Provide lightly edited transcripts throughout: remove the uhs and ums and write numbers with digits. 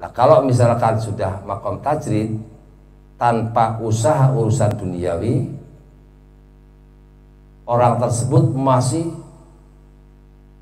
Nah, kalau misalkan sudah makom tajrid tanpa usaha urusan duniawi, orang tersebut masih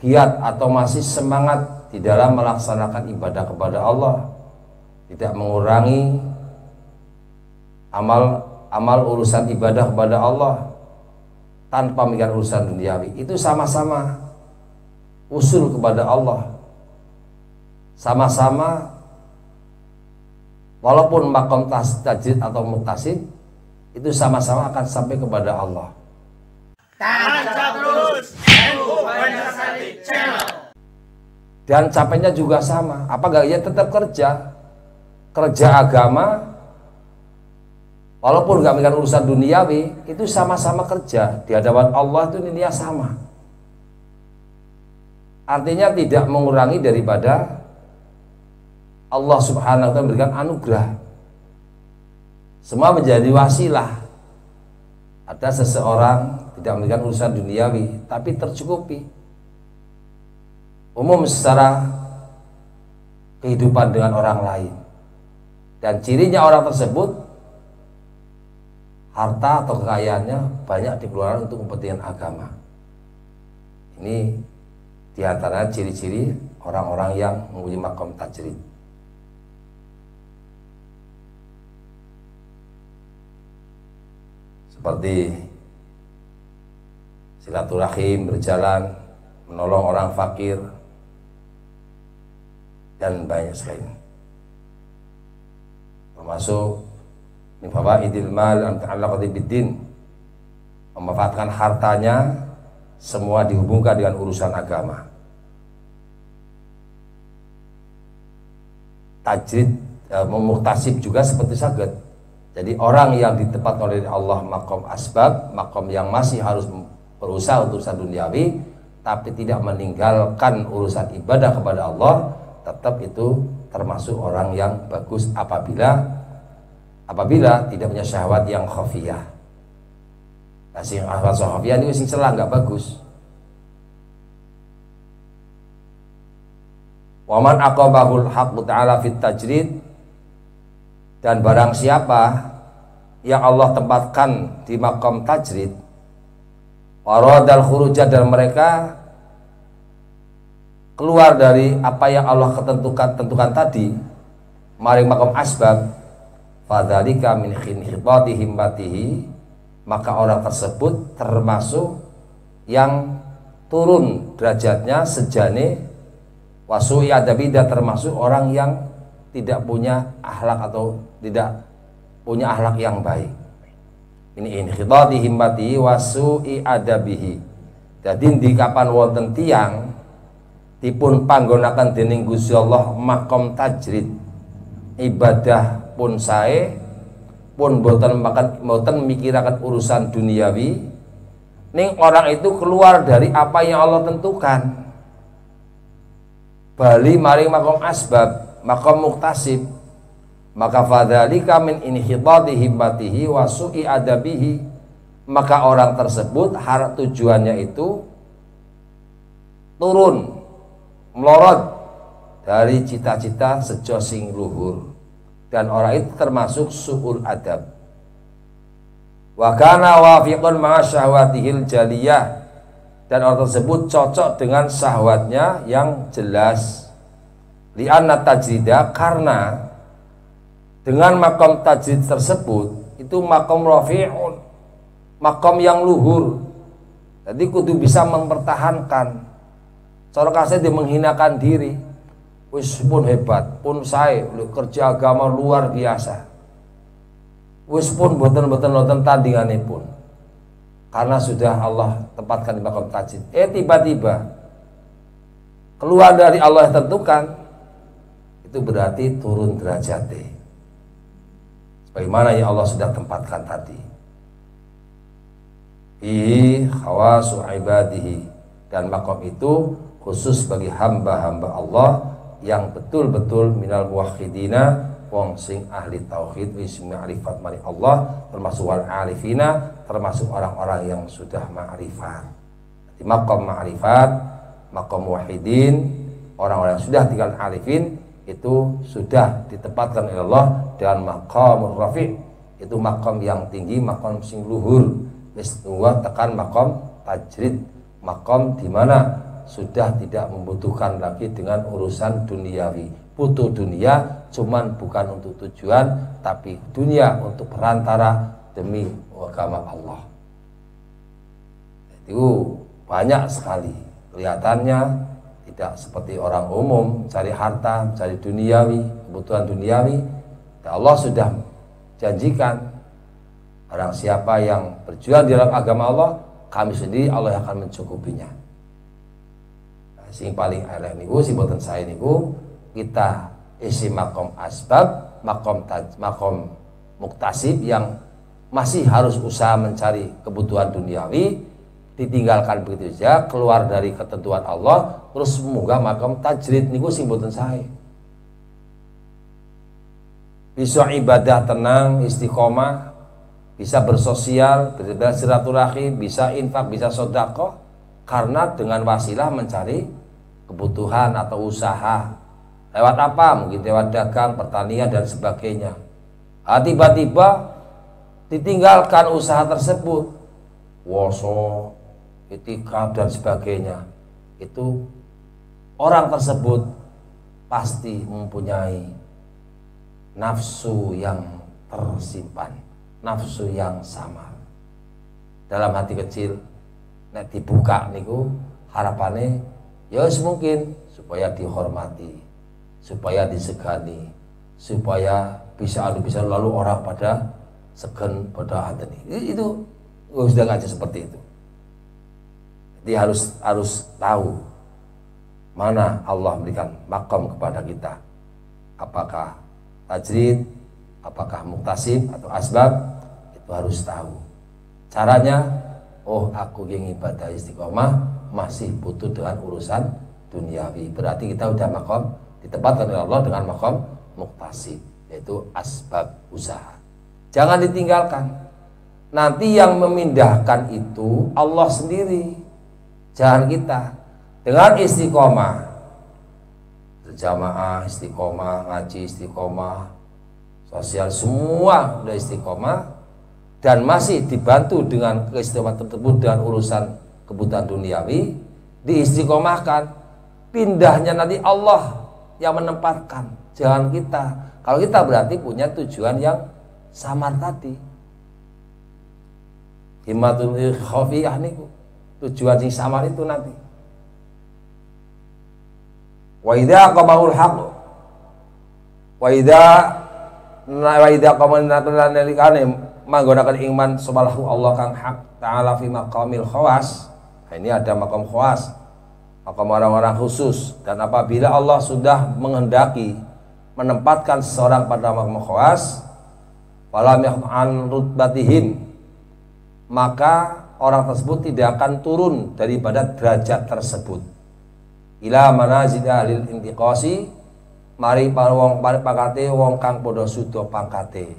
giat atau masih semangat di dalam melaksanakan ibadah kepada Allah, tidak mengurangi amal urusan ibadah kepada Allah tanpa memikirkan urusan duniawi, itu sama-sama usul kepada Allah, sama-sama walaupun makom tajrid atau muktasib itu sama-sama akan sampai kepada Allah. Dan capeknya juga sama. Apa gak? Ya tetap kerja agama, walaupun gak memikirkan urusan duniawi, itu sama-sama kerja di hadapan Allah, itu niatnya sama. Artinya tidak mengurangi daripada Allah subhanahu wa ta'ala memberikan anugerah. Semua menjadi wasilah. Ada seseorang tidak memberikan urusan duniawi tapi tercukupi umum secara kehidupan dengan orang lain, dan cirinya orang tersebut harta atau kekayaannya banyak dikeluarkan untuk kepentingan agama. Ini diantara ciri-ciri orang-orang yang mempunyai makom tajrid. Seperti silaturahim berjalan, menolong orang fakir, dan banyak sekali. Termasuk min fawaidil mal an ta'allaqati biddin, memanfaatkan hartanya semua dihubungkan dengan urusan agama. Tajrid muktasib juga seperti saged. Jadi orang yang ditempatkan oleh Allah makom asbab, makom yang masih harus berusaha untuk urusan duniawi, tapi tidak meninggalkan urusan ibadah kepada Allah, tetap itu termasuk orang yang bagus apabila tidak punya syahwat yang khafiyah. Kasih syahwat khafiyah ini sing celah nggak bagus. Waman aqabahul haqqu ta'ala fit tajrid, dan barang siapa yang Allah tempatkan di makom tajrid, waradal khurujah, dan mereka keluar dari apa yang Allah tentukan tadi, maring makom asbab, fadzalika min khinhitati himmatihi, maka orang tersebut termasuk yang turun derajatnya sejane wasu'i adabi, termasuk orang yang tidak punya akhlak atau tidak punya akhlak yang baik. Ini inkhidati himmatihi wasu'i adabihi. Jadi di kapan wonten tiyang dipun panggonaken dening Gusti Allah makom tajrid, ibadah pun sae, pun boten mikiraken urusan duniawi, ning orang itu keluar dari apa yang Allah tentukan, bali maring makom asbab, makom muktasib, maka fadzalika min inhitati himmatihi wa su'i adabihi, maka orang tersebut tujuannya itu turun melorot dari cita-cita sejo sing luhur, dan orang itu termasuk su'ul adab. Wa kana wafiqun ma'a syahwatihil jaliyah, dan orang tersebut cocok dengan syahwatnya yang jelas. Li'anna tajrida, karena dengan makom tajrid tersebut itu makom rafi'un, makom yang luhur. Jadi kudu bisa mempertahankan. Cara kasih dia menghinakan diri, wis pun hebat, pun saya kerja agama luar biasa, wis pun boten-boten nonton tandingannya pun, karena sudah Allah tempatkan di makom tajrid. Tiba-tiba keluar dari Allah yang tentukan, itu berarti turun derajatnya, sebagaimana yang Allah sudah tempatkan tadi. Khawasu ibadihi, dan makom itu khusus bagi hamba-hamba Allah yang betul-betul minal muwahhidina, wong sing ahli tauhid, ismi ma'rifat mari Allah, termasuk wal arifina, termasuk orang-orang yang sudah ma'rifat. Di makom ma'rifat, makom muwahhidin, orang-orang yang sudah tinggal arifin, itu sudah ditempatkan oleh Allah dengan maqamur rafi', itu maqam yang tinggi, maqam sing luhur. Wis tekan maqam tajrid, maqam di mana sudah tidak membutuhkan lagi dengan urusan duniawi. Butuh dunia cuman bukan untuk tujuan, tapi dunia untuk perantara demi agama Allah. Itu banyak sekali kelihatannya tidak seperti orang umum cari harta, cari duniawi, kebutuhan duniawi. Dan Allah sudah janjikan barang siapa yang berjuang di dalam agama Allah, kami sendiri Allah akan mencukupinya. Nah, sing paling elek niku sing boten sae niku kita isi makom asbab, makom muktasib yang masih harus usaha mencari kebutuhan duniawi, ditinggalkan begitu saja, keluar dari ketentuan Allah, terus semoga makom tajrid niku sing boten sae. Bisa ibadah tenang, istiqomah, bisa bersosial, bersilaturahim, bisa infak, bisa sedekah, karena dengan wasilah mencari kebutuhan atau usaha. Lewat apa? Mungkin lewat dagang, pertanian dan sebagainya. Tiba-tiba ditinggalkan usaha tersebut, woso, itikaf dan sebagainya. Itu orang tersebut pasti mempunyai nafsu yang tersimpan, nafsu yang samar dalam hati kecil. Nek dibuka niku harapannya ya mungkin supaya dihormati, supaya disegani, supaya bisa lalu orang pada segen pada hati. Itu sudah ngaji seperti itu. Jadi harus tahu mana Allah berikan makom kepada kita, apakah tajrid, apakah muktasib atau asbab, itu harus tahu caranya. Oh, aku yang ibadah istiqomah masih butuh dengan urusan duniawi, berarti kita udah makom ditempatkan oleh Allah dengan makom muktasib, yaitu asbab usaha. Jangan ditinggalkan. Nanti yang memindahkan itu Allah sendiri, jangan kita. Dengan istiqomah, berjamaah istiqomah, ngaji istiqomah, sosial semua udah istiqomah, dan masih dibantu dengan keistiqomahan tersebut dengan urusan kebutuhan duniawi, diistiqomahkan. Pindahnya nanti Allah yang menempatkan, jangan kita. Kalau kita berarti punya tujuan yang samar tadi. Himmatul khafiyah niku tujuan sing samar itu nanti. Wa idza qamahul haqq wa idza qamanna nalikane manggonaken iman subhanahu Allah kang hak ta'ala fi maqamil khawas. Nah, ini ada maqam khawas, maqam orang-orang khusus. Dan apabila Allah sudah menghendaki menempatkan seseorang pada maqam khawas, falam yaqan rutbatihim, maka orang tersebut tidak akan turun daripada derajat tersebut. Ila manazil alil intiqasi, mari para wong pangkate wong kang padha suda pangkate.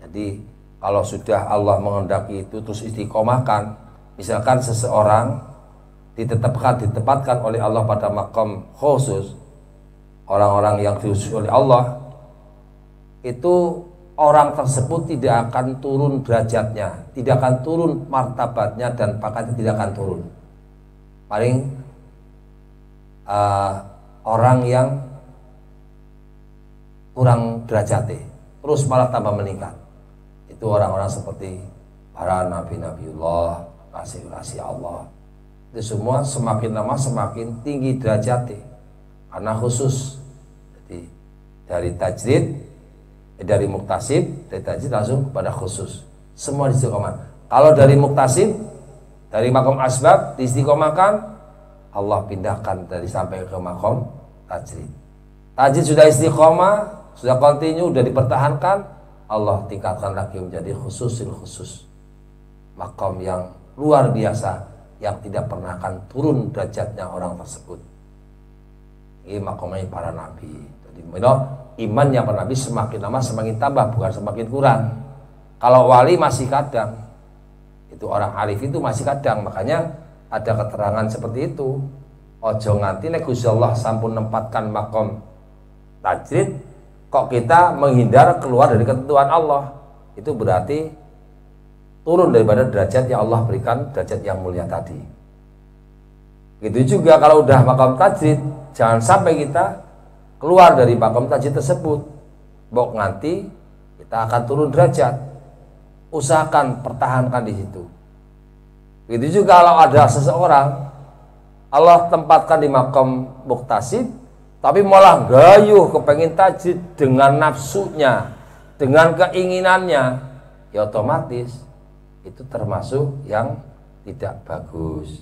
Jadi kalau sudah Allah menghendaki itu terus istiqomahkan, misalkan seseorang ditempatkan oleh Allah pada maqam khusus, orang-orang yang khusus oleh Allah, itu orang tersebut tidak akan turun derajatnya, tidak akan turun martabatnya, dan pangkatnya tidak akan turun. Paling orang yang kurang derajatnya terus malah tambah meningkat. Itu orang-orang seperti para nabi-nabiullah, kasih Allah. Itu semua semakin lama semakin tinggi derajatnya karena khusus. Jadi dari tajrid, dari muktasib, dari tajrid langsung kepada khusus. Semua diistiqomahkan. Kalau dari muktasib, dari makom asbab diistiqomahkan, Allah pindahkan dari sampai ke makom tajrid. Tajrid sudah istiqomah, sudah kontinu, sudah dipertahankan, Allah tingkatkan lagi menjadi khususin khusus. Makom yang luar biasa, yang tidak pernah akan turun derajatnya orang tersebut. Ini makomnya para nabi. Jadi imannya para nabi semakin lama semakin tambah, bukan semakin kurang. Kalau wali masih kadang, itu orang arif itu masih kadang. Makanya ada keterangan seperti itu. Ojo nganti nek Gusti Allah sampun nempatkan makom tajrid kok kita menghindar keluar dari ketentuan Allah, itu berarti turun daripada derajat yang Allah berikan, derajat yang mulia tadi. Begitu juga kalau udah maqam tajrid, jangan sampai kita keluar dari maqam tajrid tersebut. Bok nanti kita akan turun derajat. Usahakan pertahankan di situ. Begitu juga kalau ada seseorang Allah tempatkan di maqam muqtasid, tapi malah gayuh kepengen tajrid dengan nafsunya, dengan keinginannya, ya otomatis itu termasuk yang tidak bagus.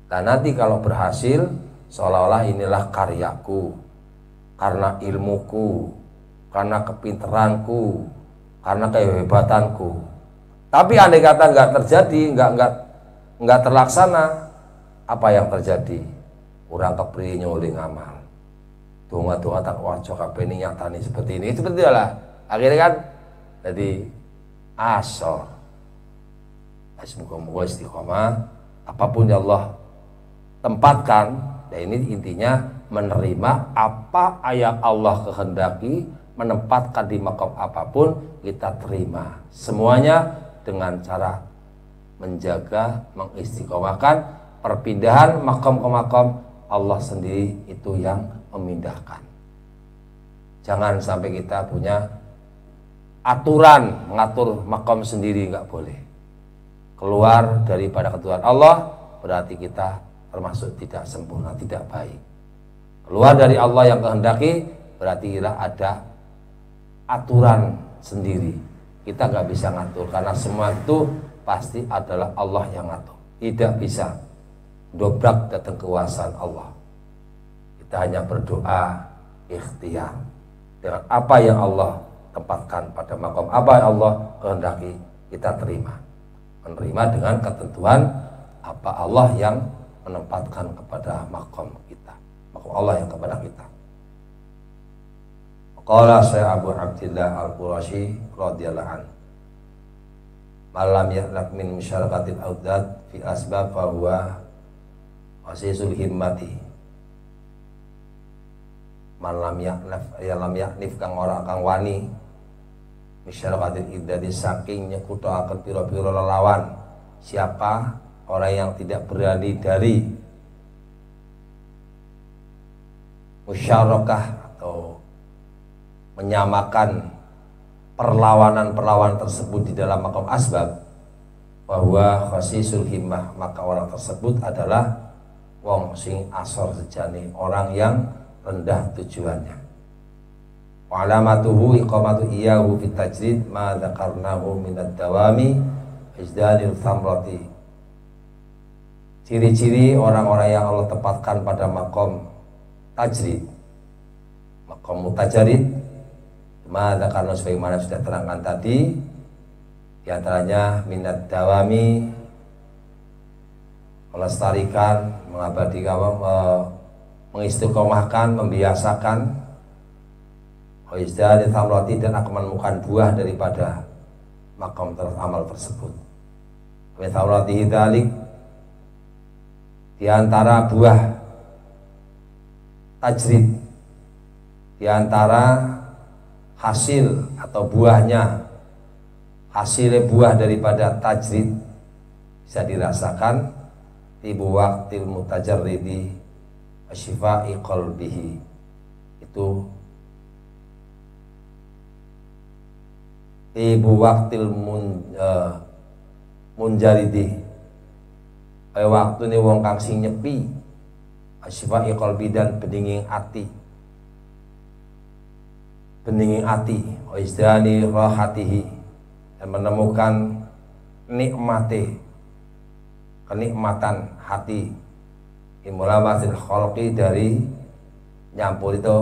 Dan nanti kalau berhasil, seolah-olah inilah karyaku, karena ilmuku, karena kepinteranku, karena kehebatanku. Tapi andai kata nggak terjadi, nggak terlaksana, apa yang terjadi? Kurang kepri nyuling amal. Donga-donga tak wajo kabeh nyatani seperti ini. Seperti itulah. Akhirnya kan jadi asor. Semoga-moga istiqomah apapun yang Allah tempatkan, dan ini intinya menerima apa yang Allah kehendaki, menempatkan di maqam apapun kita terima semuanya dengan cara menjaga, mengistiqomahkan perpindahan maqam ke maqam. Allah sendiri itu yang memindahkan. Jangan sampai kita punya aturan mengatur maqam sendiri, nggak boleh. Keluar daripada ketentuan Allah berarti kita termasuk tidak sempurna, tidak baik. Keluar dari Allah yang kehendaki berarti kita ada aturan sendiri. Kita nggak bisa ngatur karena semua itu pasti adalah Allah yang ngatur. Tidak bisa dobrak datang kekuasaan Allah. Kita hanya berdoa ikhtiar dengan apa yang Allah tempatkan pada maqam, apa yang Allah kehendaki kita terima. Menerima dengan ketentuan apa Allah yang menempatkan kepada maqam kita, maqam Allah yang kepada kita. Qala Syekh Abu Abdillah Al-Qurashi radhiyallahu anhu, malam yaklak min musyarakati al-awdad fi asbab fahuwa wasisul himmati. Malam yaknif kang ora kang wani musyarakati al-awdad saking nyekutoaken pira-pira lelawan. Siapa orang yang tidak berani dari musyarakah atau menyamakan perlawanan-perlawanan tersebut di dalam maqam asbab, bahwa khasisul himmah, maka orang tersebut adalah wong sing asor sejane, orang yang rendah tujuannya. Wa alamatuhu iqamatu iyahu fit tajrid ma dzakarnahu minad dawami izdadil thamrati. Ciri-ciri orang-orang yang Allah tempatkan pada maqam tajrid, maqam mutajarid, maka karena sebagaimana sudah terangkan tadi, diantaranya minat dawami, melestarikan, mengabadikan, mengistiqomahkan, membiasakan, izdari thamrati, dan akan menemukan buah daripada maqam amal tersebut. Min thamrati dzalik, diantara buah tajrid, diantara hasil atau buahnya, hasilnya buah daripada tajrid bisa dirasakan tibu waqtil mutajarridi asyifa'i qalbihi. Itu tibu waqtil munjaridi, kaya waktu ini wong kang sing nyepi, asyifa'i qalbi, dan beninging ati, beninging ati, izdani rahatihi, dan menemukan nikmati, kenikmatan hati, imulamatil khalqi, dari nyampur itu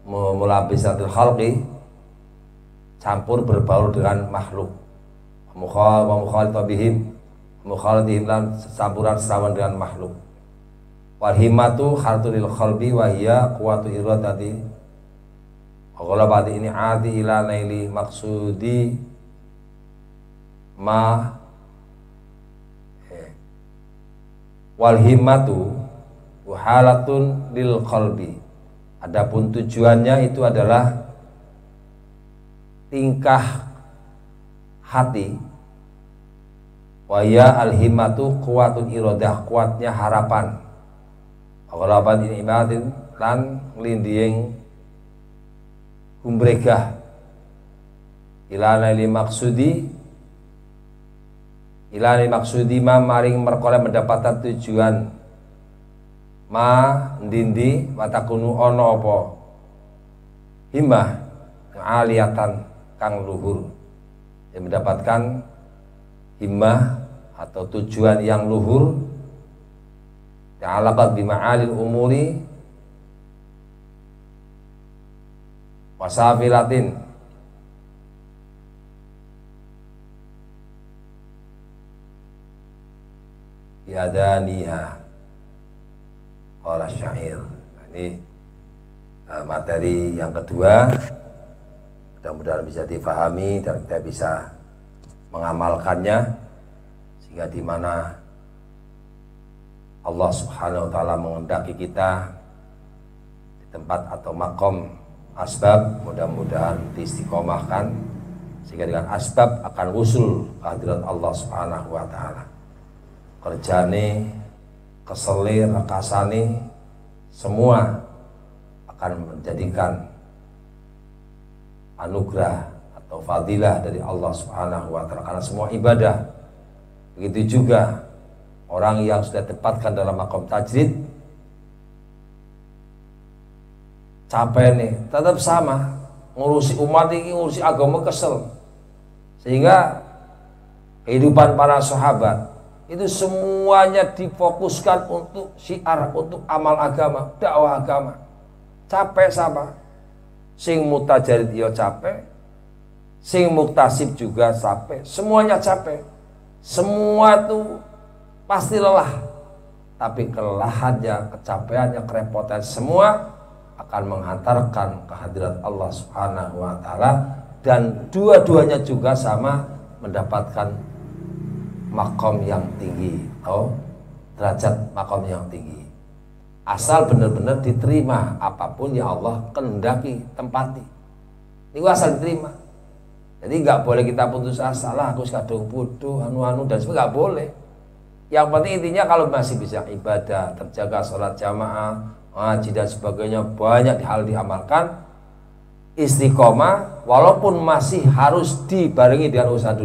mulabisatil khalqi, campur berbaur dengan makhluk, mukhalifabihim, mukhalifihim, dan campuran serawan dengan makhluk. Wal himmatu hartulil qalbi wa hiya quwwatu iradati. Kalau badi ini adi ila naili maksudi ma wal himmatu halatun lil qalbi Adapun tujuannya itu adalah tingkah hati. Waya al-himmatu kuatun iradah, kuatnya harapan. Harapan ini ibatin lan nglindiyeng humbregah ilana li maksudi ma maring merkole mendapatkan tujuan ma ndindi watakunu ono apa himmah aliyatan kang luhur, yang mendapatkan himmah atau tujuan yang luhur ta'alaqat bima'alil umuri wasafilatin yadaniha qala syair. Ini materi yang kedua, mudah-mudahan bisa difahami dan kita bisa mengamalkannya, sehingga di mana Allah Subhanahu wa taala mengendaki kita di tempat atau makom asbab, mudah-mudahan diistiqomahkan sehingga dengan asbab akan usul kehadirat Allah Subhanahu wa taala. Kerjane, keselir, rekasane semua akan menjadikan anugerah atau fadilah dari Allah Subhanahu wa taala, karena semua ibadah. Begitu juga orang yang sudah ditempatkan dalam makom tajrid, capek nih, tetap sama ngurusi umat ini, ngurusi agama kesel. Sehingga kehidupan para sahabat itu semuanya difokuskan untuk syiar, untuk amal agama, dakwah agama. Capek sama. Sing mutajarid ya capek, sing muktasib juga capek, semuanya capek. Semua itu pasti lelah, tapi kelelahannya, kecapeannya, kerepotan semua akan menghantarkan kehadirat Allah Subhanahu wa taala, dan dua-duanya juga sama mendapatkan makom yang tinggi atau derajat makom yang tinggi, asal benar-benar diterima apapun yang Allah kehendaki tempati. Ini asal diterima. Jadi nggak boleh kita putus asa, lah aku kadung bodoh anu dan sebagainya, nggak boleh. Yang penting intinya kalau masih bisa ibadah, terjaga sholat jamaah, ngaji dan sebagainya, banyak hal diamalkan, istiqomah, walaupun masih harus dibarengi dengan usaha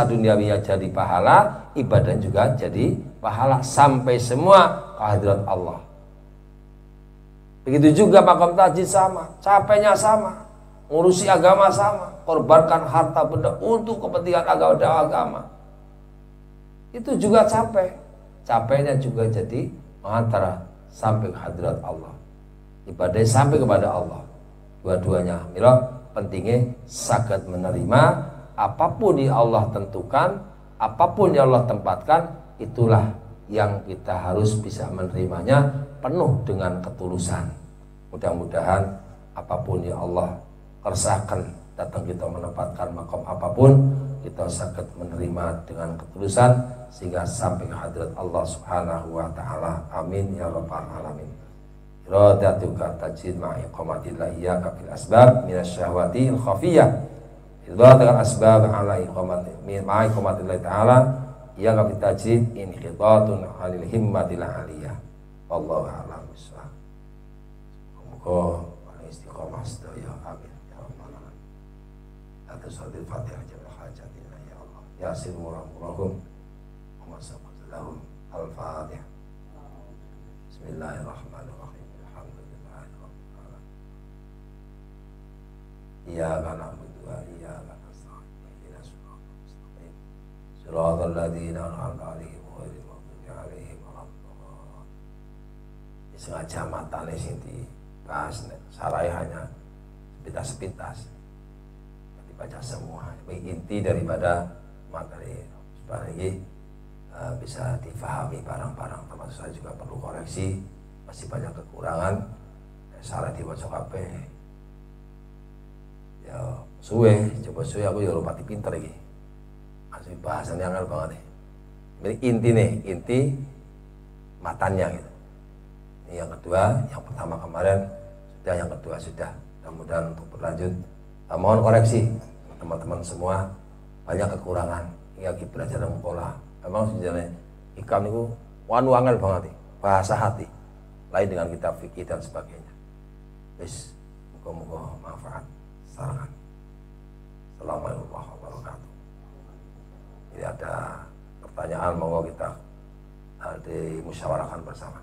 duniawinya jadi pahala, ibadah juga jadi pahala, sampai semua kehadirat Allah. Begitu juga makom tajid sama, capeknya sama, ngurusi agama sama, korbankan harta benda untuk kepentingan agama. Itu juga capek, capeknya juga jadi mengantar sampai kehadirat Allah, ibadah sampai kepada Allah. Dua-duanya mila pentingnya saged menerima apapun yang Allah tentukan, apapun yang Allah tempatkan, itulah yang kita harus bisa menerimanya penuh dengan ketulusan. Mudah-mudahan apapun yang Allah kersahkan, datang kita menempatkan makom apapun, kita sakit menerima dengan ketulusan sehingga sampai ke hadirat Allah Subhanahu wa taala. Amin ya rabbal alamin. Iradatuka tajid ma'i iqamatillah iyyaka fil asbab minasyahwati al-khafiyah. Iradatuka asbab ala ma'i iqamatillah ta'ala iyyaka fil tajid inqitatun 'anil himmatil 'aliyah. Wallahu a'lam bishawab. Semoga istiqomah sedaya. Amin ya rabbal alamin. Atas hadil Fatihah jalla hajatina ya Allah. Yasir murahum wa sabaqalahum al-Fatihah. Bismillahirrahmanirrahim. Alhamdulillahirabbil alamin. Iyyaka na'budu wa iyyaka nasta'in. Ihdinas siratal mustaqim. Siratal ladzina an'amta 'alaihim ghairil maghdubi 'alaihim waladdallin. Sengaja matane sing dibahas sarai hanya sepintas-sepintas. Dibaca semua. Inti daripada materi supaya ini bisa difahami barang-barang, termasuk saya juga perlu koreksi, masih banyak kekurangan, salah dibaca kabeh. Ya suwe, coba suwe aku ya lupa pinter iki. Masih bahasan yang angel banget nih. Ini inti matanya gitu. Ini yang kedua, yang pertama kemarin sudah, yang kedua sudah. Mudah-mudahan untuk berlanjut. Mohon koreksi teman-teman semua, banyak kekurangan. Ini lagi belajar pola. Memang sebenarnya hikam itu wanu-angel banget, bahasa hati. Lain dengan kitab fikih dan sebagainya. Wis, muga-muga manfaat sarangan. Assalamualaikum warahmatullahi wabarakatuh. Jadi ada pertanyaan, monggo kita dimusyawarahkan bersama.